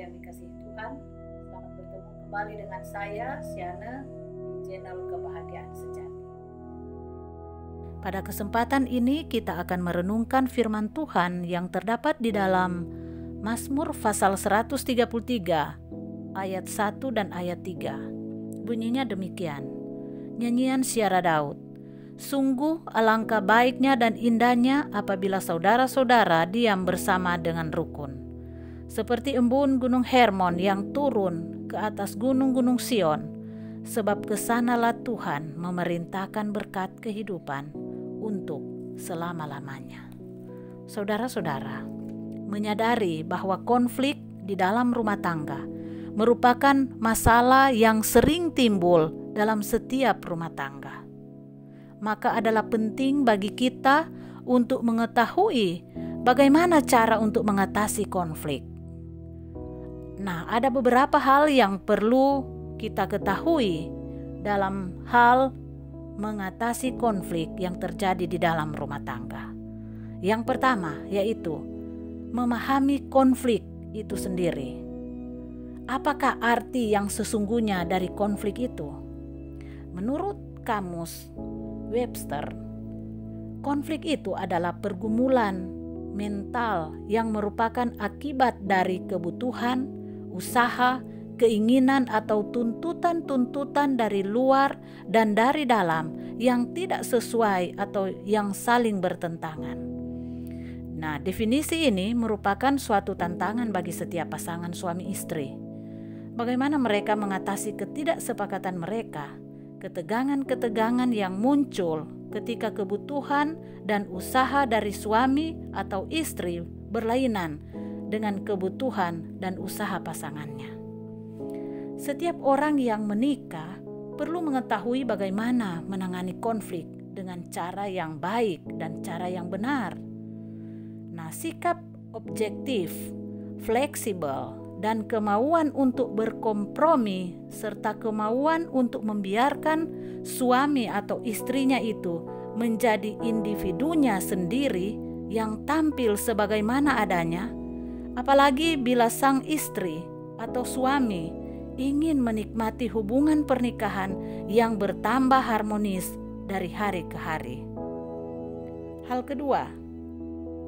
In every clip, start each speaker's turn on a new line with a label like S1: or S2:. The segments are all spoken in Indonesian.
S1: yang dikasihi Tuhan, selamat bertemu kembali dengan saya, Siana, di channel Kebahagiaan Sejati. Pada kesempatan ini kita akan merenungkan firman Tuhan yang terdapat di dalam Mazmur pasal 133 ayat 1 dan ayat 3. Bunyinya demikian. Nyanyian Syara Daud. Sungguh alangkah baiknya dan indahnya apabila saudara-saudara diam bersama dengan rukun. Seperti embun gunung Hermon yang turun ke atas gunung-gunung Sion, sebab kesanalah Tuhan memerintahkan berkat kehidupan untuk selama-lamanya. Saudara-saudara, menyadari bahwa konflik di dalam rumah tangga merupakan masalah yang sering timbul dalam setiap rumah tangga. Maka adalah penting bagi kita untuk mengetahui bagaimana cara untuk mengatasi konflik. Nah, ada beberapa hal yang perlu kita ketahui dalam hal mengatasi konflik yang terjadi di dalam rumah tangga. Yang pertama yaitu memahami konflik itu sendiri. Apakah arti yang sesungguhnya dari konflik itu? Menurut Kamus Webster, konflik itu adalah pergumulan mental yang merupakan akibat dari kebutuhan, usaha, keinginan atau tuntutan-tuntutan dari luar dan dari dalam yang tidak sesuai atau yang saling bertentangan. Nah, definisi ini merupakan suatu tantangan bagi setiap pasangan suami istri. Bagaimana mereka mengatasi ketidaksepakatan mereka, ketegangan-ketegangan yang muncul ketika kebutuhan dan usaha dari suami atau istri berlainan dengan kebutuhan dan usaha pasangannya. Setiap orang yang menikah perlu mengetahui bagaimana menangani konflik dengan cara yang baik dan cara yang benar. Nah, sikap objektif, fleksibel, dan kemauan untuk berkompromi serta kemauan untuk membiarkan suami atau istrinya itu menjadi individunya sendiri yang tampil sebagaimana adanya, apalagi bila sang istri atau suami ingin menikmati hubungan pernikahan yang bertambah harmonis dari hari ke hari. Hal kedua,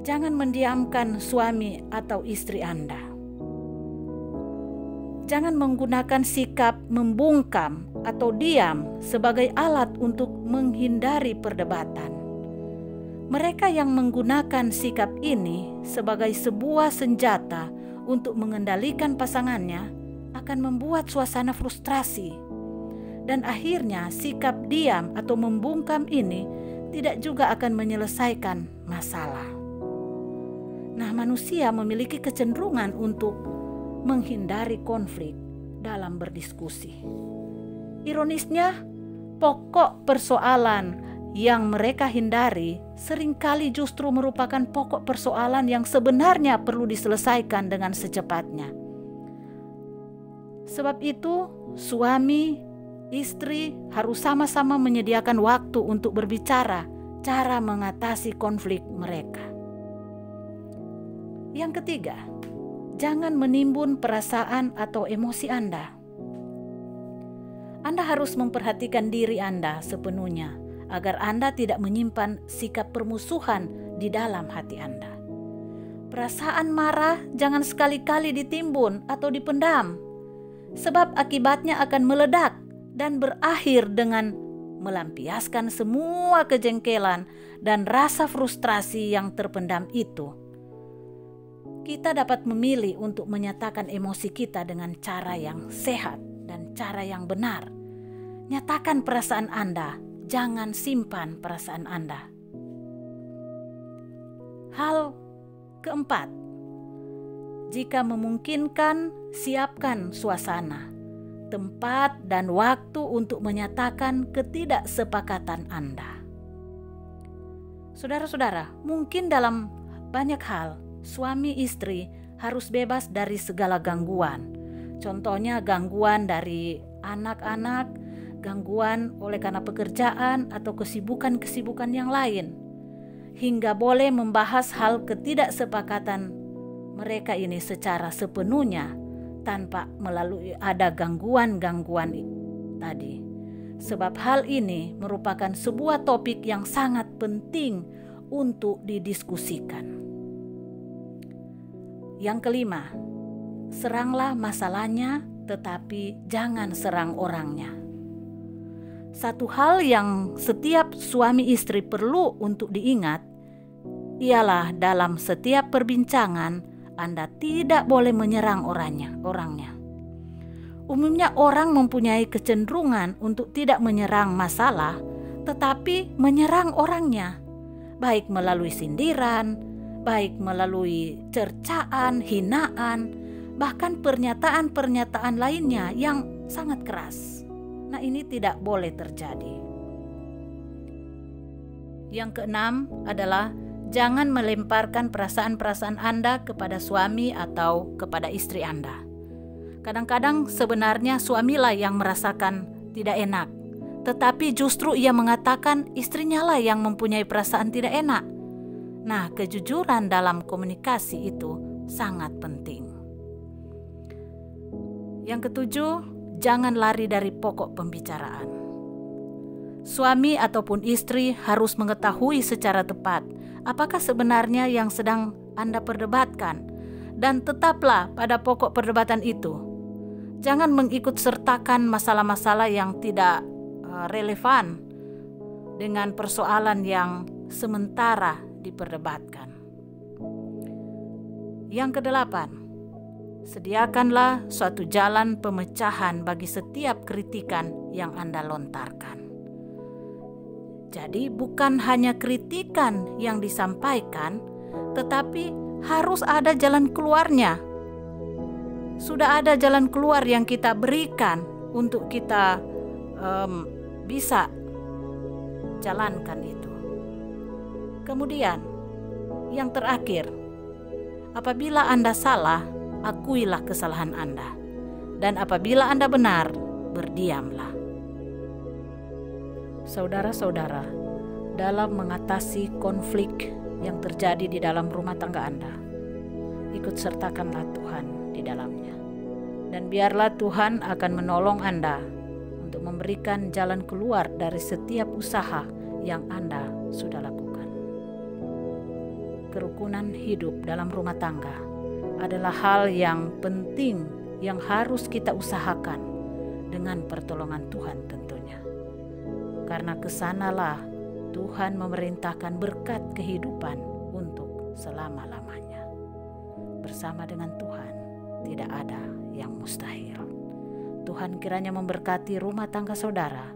S1: jangan mendiamkan suami atau istri Anda. Jangan menggunakan sikap membungkam atau diam sebagai alat untuk menghindari perdebatan. Mereka yang menggunakan sikap ini sebagai sebuah senjata untuk mengendalikan pasangannya akan membuat suasana frustrasi. Dan akhirnya sikap diam atau membungkam ini tidak juga akan menyelesaikan masalah. Nah, manusia memiliki kecenderungan untuk menghindari konflik dalam berdiskusi. Ironisnya, pokok persoalan yang mereka hindari seringkali justru merupakan pokok persoalan yang sebenarnya perlu diselesaikan dengan secepatnya. Sebab itu, suami, istri harus sama-sama menyediakan waktu untuk berbicara cara mengatasi konflik mereka. Yang ketiga, jangan menimbun perasaan atau emosi Anda. Anda harus memperhatikan diri Anda sepenuhnya agar Anda tidak menyimpan sikap permusuhan di dalam hati Anda. Perasaan marah jangan sekali-kali ditimbun atau dipendam, sebab akibatnya akan meledak dan berakhir dengan melampiaskan semua kejengkelan dan rasa frustrasi yang terpendam itu. Kita dapat memilih untuk menyatakan emosi kita dengan cara yang sehat dan cara yang benar. Nyatakan perasaan Anda, jangan simpan perasaan Anda. Hal keempat, jika memungkinkan, siapkan suasana, tempat, dan waktu untuk menyatakan ketidaksepakatan Anda. Saudara-saudara, mungkin dalam banyak hal, suami istri harus bebas dari segala gangguan. Contohnya gangguan dari anak-anak, gangguan oleh karena pekerjaan atau kesibukan-kesibukan yang lain. Hingga boleh membahas hal ketidaksepakatan mereka ini secara sepenuhnya tanpa melalui ada gangguan-gangguan tadi. Sebab hal ini merupakan sebuah topik yang sangat penting untuk didiskusikan. Yang kelima, seranglah masalahnya tetapi jangan serang orangnya. Satu hal yang setiap suami istri perlu untuk diingat ialah dalam setiap perbincangan Anda tidak boleh menyerang orangnya. Umumnya orang mempunyai kecenderungan untuk tidak menyerang masalah, tetapi menyerang orangnya, baik melalui sindiran, baik melalui cercaan, hinaan, bahkan pernyataan-pernyataan lainnya yang sangat keras. Nah, ini tidak boleh terjadi. Yang keenam adalah jangan melemparkan perasaan-perasaan Anda kepada suami atau kepada istri Anda. Kadang-kadang sebenarnya suamilah yang merasakan tidak enak, tetapi justru ia mengatakan istrinya lah yang mempunyai perasaan tidak enak. Nah, kejujuran dalam komunikasi itu sangat penting. Yang ketujuh, jangan lari dari pokok pembicaraan. Suami ataupun istri harus mengetahui secara tepat apakah sebenarnya yang sedang Anda perdebatkan, dan tetaplah pada pokok perdebatan itu. Jangan mengikut sertakan masalah-masalah yang tidak relevan dengan persoalan yang sementara diperdebatkan. Yang kedelapan, sediakanlah suatu jalan pemecahan bagi setiap kritikan yang Anda lontarkan. Jadi bukan hanya kritikan yang disampaikan, tetapi harus ada jalan keluarnya. Sudah ada jalan keluar yang kita berikan untuk kita bisa jalankan itu. Kemudian yang terakhir, apabila Anda salah, akuilah kesalahan Anda, dan apabila Anda benar, berdiamlah. Saudara-saudara, dalam mengatasi konflik yang terjadi di dalam rumah tangga Anda, ikut sertakanlah Tuhan di dalamnya, dan biarlah Tuhan akan menolong Anda untuk memberikan jalan keluar dari setiap usaha yang Anda sudah lakukan. Kerukunan hidup dalam rumah tangga adalah hal yang penting yang harus kita usahakan dengan pertolongan Tuhan tentunya. Karena kesanalah Tuhan memerintahkan berkat kehidupan untuk selama-lamanya. Bersama dengan Tuhan tidak ada yang mustahil. Tuhan kiranya memberkati rumah tangga saudara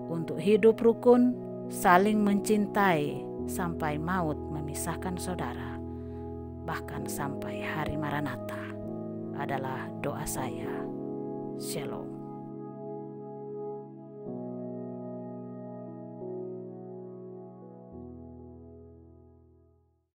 S1: untuk hidup rukun, saling mencintai sampai maut memisahkan saudara, bahkan sampai hari Maranatha adalah doa saya. Shalom.